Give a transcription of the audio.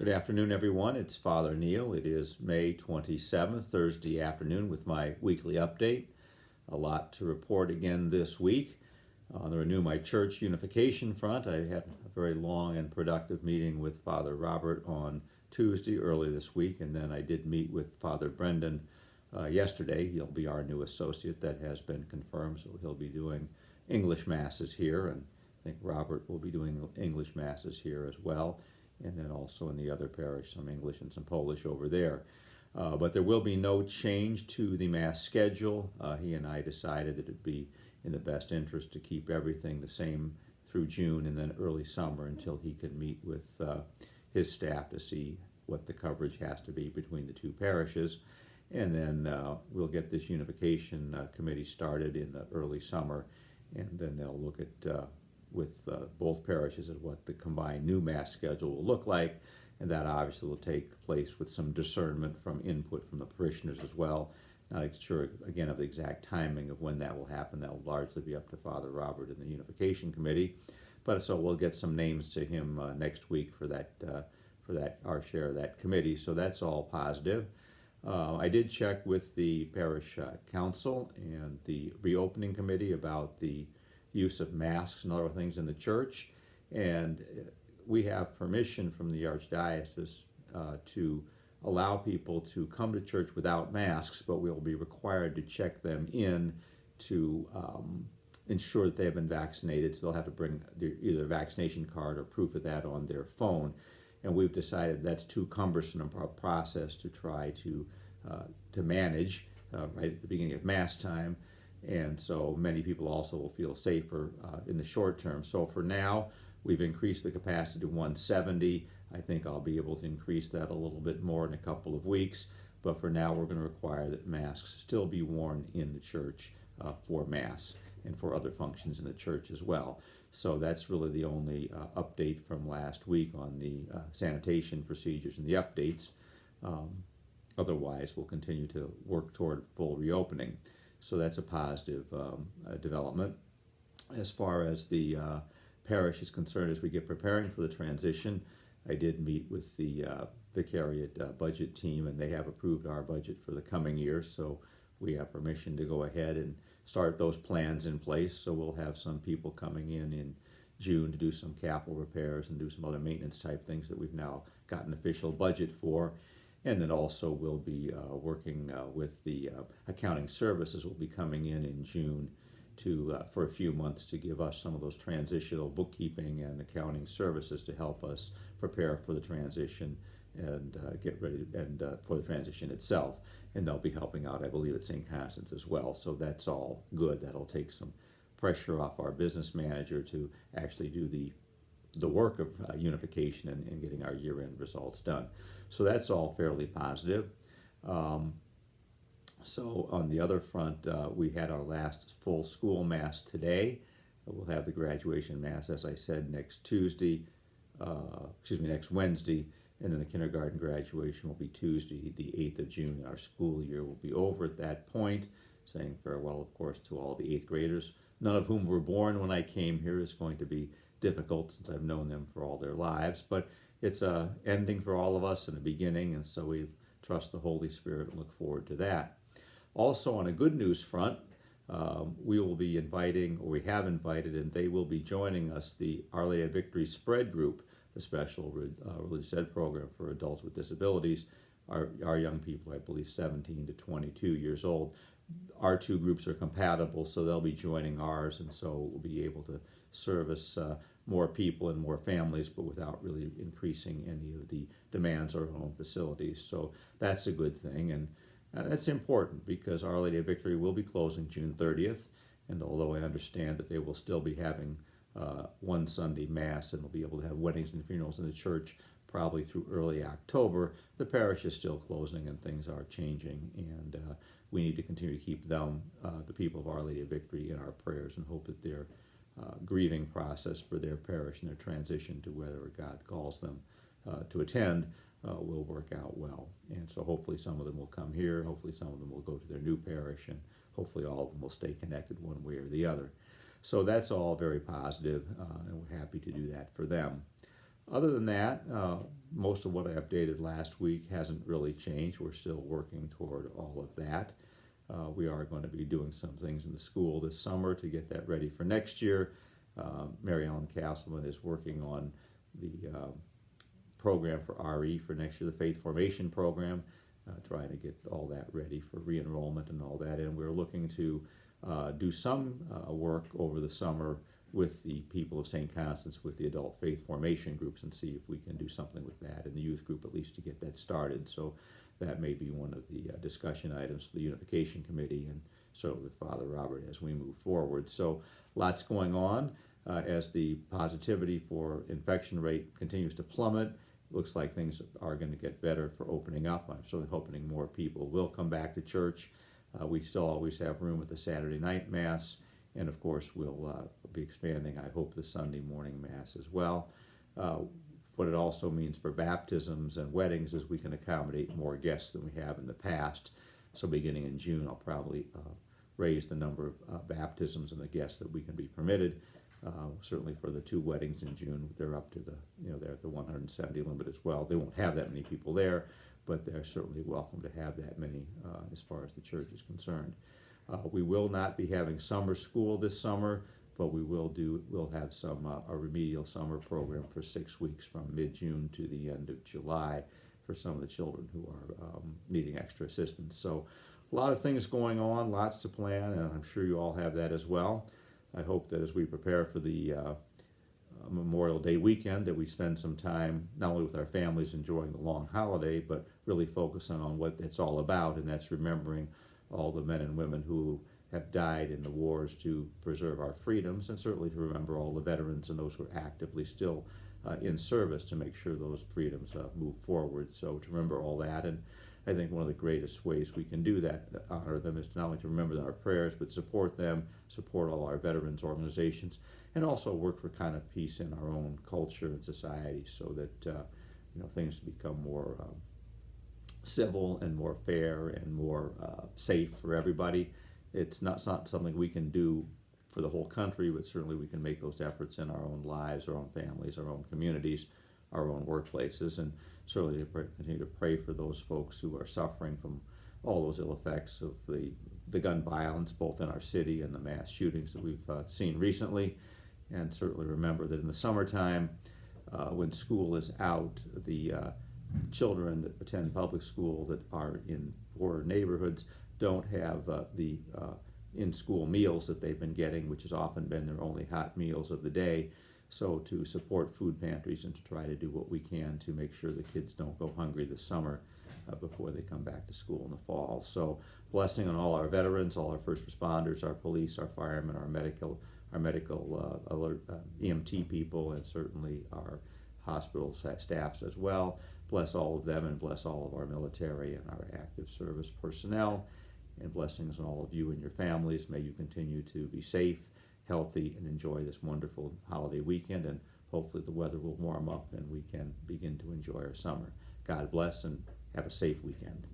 Good afternoon, everyone. It's Father Neil. It is May 27th, Thursday afternoon, with my weekly update. A lot to report again this week. On the Renew My Church unification front, I had a very long and productive meeting with Father Robert on Tuesday early this week, and then I did meet with Father Brendan yesterday. He'll be our new associate. That has been confirmed, so he'll be doing English Masses here, and I think Robert will be doing English Masses here as well, and then also in the other parish, some English and some Polish over there. But there will be no change to the Mass schedule. He and I decided that it would be in the best interest to keep everything the same through June and then early summer until he can meet with his staff to see what the coverage has to be between the two parishes. And then we'll get this unification committee started in the early summer, and then they'll look at with both parishes at what the combined new Mass schedule will look like, and that obviously will take place with some discernment from input from the parishioners as well. Not sure, again, of the exact timing of when that will happen. That will largely be up to Father Robert and the Unification Committee. But so we'll get some names to him next week for that our share of that committee. So that's all positive. I did check with the parish council and the reopening committee about the use of masks and other things in the church, and we have permission from the Archdiocese to allow people to come to church without masks, but we'll be required to check them in to ensure that they have been vaccinated, so they'll have to bring either a vaccination card or proof of that on their phone. And we've decided that's too cumbersome a process to try to manage right at the beginning of Mass time. And so many people also will feel safer in the short term. So for now, we've increased the capacity to 170. I think I'll be able to increase that a little bit more in a couple of weeks. But for now, we're going to require that masks still be worn in the church for Mass and for other functions in the church as well. So that's really the only update from last week on the sanitation procedures and the updates. Otherwise, we'll continue to work toward full reopening. So that's a positive development. As far as the parish is concerned, as we get preparing for the transition, I did meet with the Vicariate budget team, and they have approved our budget for the coming year. So we have permission to go ahead and start those plans in place. So we'll have some people coming in June to do some capital repairs and do some other maintenance type things that we've now got an official budget for. And then also we'll be working with the accounting services will be coming in June to for a few months to give us some of those transitional bookkeeping and accounting services to help us prepare for the transition and get ready and for the transition itself. And they'll be helping out, I believe, at St. Constance as well. So that's all good. That'll take some pressure off our business manager to actually do the work of unification and getting our year-end results done. So that's all fairly positive. So on the other front, we had our last full school Mass today. We'll have the graduation Mass, as I said, next Wednesday, and then the kindergarten graduation will be Tuesday, the 8th of June. Our school year will be over at that point, saying farewell, of course, to all the 8th graders, none of whom were born when I came here. It's going to be difficult since I've known them for all their lives, but it's a ending for all of us and a beginning, and so we trust the Holy Spirit and look forward to that. Also, on a good news front, we will be inviting, or we have invited, and they will be joining us, the Our Lady of Victory Spread Group, the special religious ed program for adults with disabilities. Our young people, I believe 17 to 22 years old. Our two groups are compatible, so they'll be joining ours, and so we'll be able to service more people and more families, but without really increasing any of the demands on our own facilities. So that's a good thing, and that's important because Our Lady of Victory will be closing June 30th, and although I understand that they will still be having one Sunday Mass and they'll be able to have weddings and funerals in the church probably through early October, the parish is still closing and things are changing, and we need to continue to keep them, the people of Our Lady of Victory, in our prayers and hope that their grieving process for their parish and their transition to whether God calls them to attend will work out well. And so hopefully some of them will come here, hopefully some of them will go to their new parish, and hopefully all of them will stay connected one way or the other. So that's all very positive, and we're happy to do that for them. Other than that, most of what I updated last week hasn't really changed. We're still working toward all of that. We are going to be doing some things in the school this summer to get that ready for next year. Mary Ellen Castleman is working on the program for RE for next year, the Faith Formation Program, trying to get all that ready for re-enrollment and all that. And we're looking to do some work over the summer with the people of St. Constance with the adult faith formation groups and see if we can do something with that in the youth group at least to get that started. So that may be one of the discussion items for the Unification Committee and so with Father Robert as we move forward. So lots going on as the positivity for infection rate continues to plummet. Looks like things are going to get better for opening up. I'm certainly hoping more people will come back to church. We still always have room at the Saturday night Mass. And of course, we'll be expanding, I hope, the Sunday morning Mass as well. What it also means for baptisms and weddings is we can accommodate more guests than we have in the past. So beginning in June, I'll probably raise the number of baptisms and the guests that we can be permitted. Certainly for the 2 weddings in June, they're up to they're at the 170 limit as well. They won't have that many people there, but they're certainly welcome to have that many as far as the church is concerned. We will not be having summer school this summer, but we'll have some a remedial summer program for 6 weeks from mid-June to the end of July for some of the children who are needing extra assistance. So a lot of things going on, lots to plan, and I'm sure you all have that as well. I hope that as we prepare for the Memorial Day weekend that we spend some time not only with our families enjoying the long holiday, but really focusing on what it's all about, and that's remembering all the men and women who have died in the wars to preserve our freedoms, and certainly to remember all the veterans and those who are actively still in service to make sure those freedoms move forward. So to remember all that, and I think one of the greatest ways we can do that, honor them, is not only to remember them in our prayers, but support them, support all our veterans organizations, and also work for kind of peace in our own culture and society so that things become more civil and more fair and more safe for everybody. It's not something we can do for the whole country, but certainly we can make those efforts in our own lives, our own families, our own communities, our own workplaces, and certainly to continue to pray for those folks who are suffering from all those ill effects of the gun violence, both in our city and the mass shootings that we've seen recently. And certainly remember that in the summertime, when school is out, the children that attend public school that are in poor neighborhoods don't have the in-school meals that they've been getting, which has often been their only hot meals of the day. So to support food pantries and to try to do what we can to make sure the kids don't go hungry this summer before they come back to school in the fall. So blessing on all our veterans, all our first responders, our police, our firemen, our medical alert EMT people, and certainly our hospital staffs as well. Bless all of them, and bless all of our military and our active service personnel, and blessings on all of you and your families. May you continue to be safe, healthy, and enjoy this wonderful holiday weekend, and hopefully the weather will warm up and we can begin to enjoy our summer. God bless and have a safe weekend.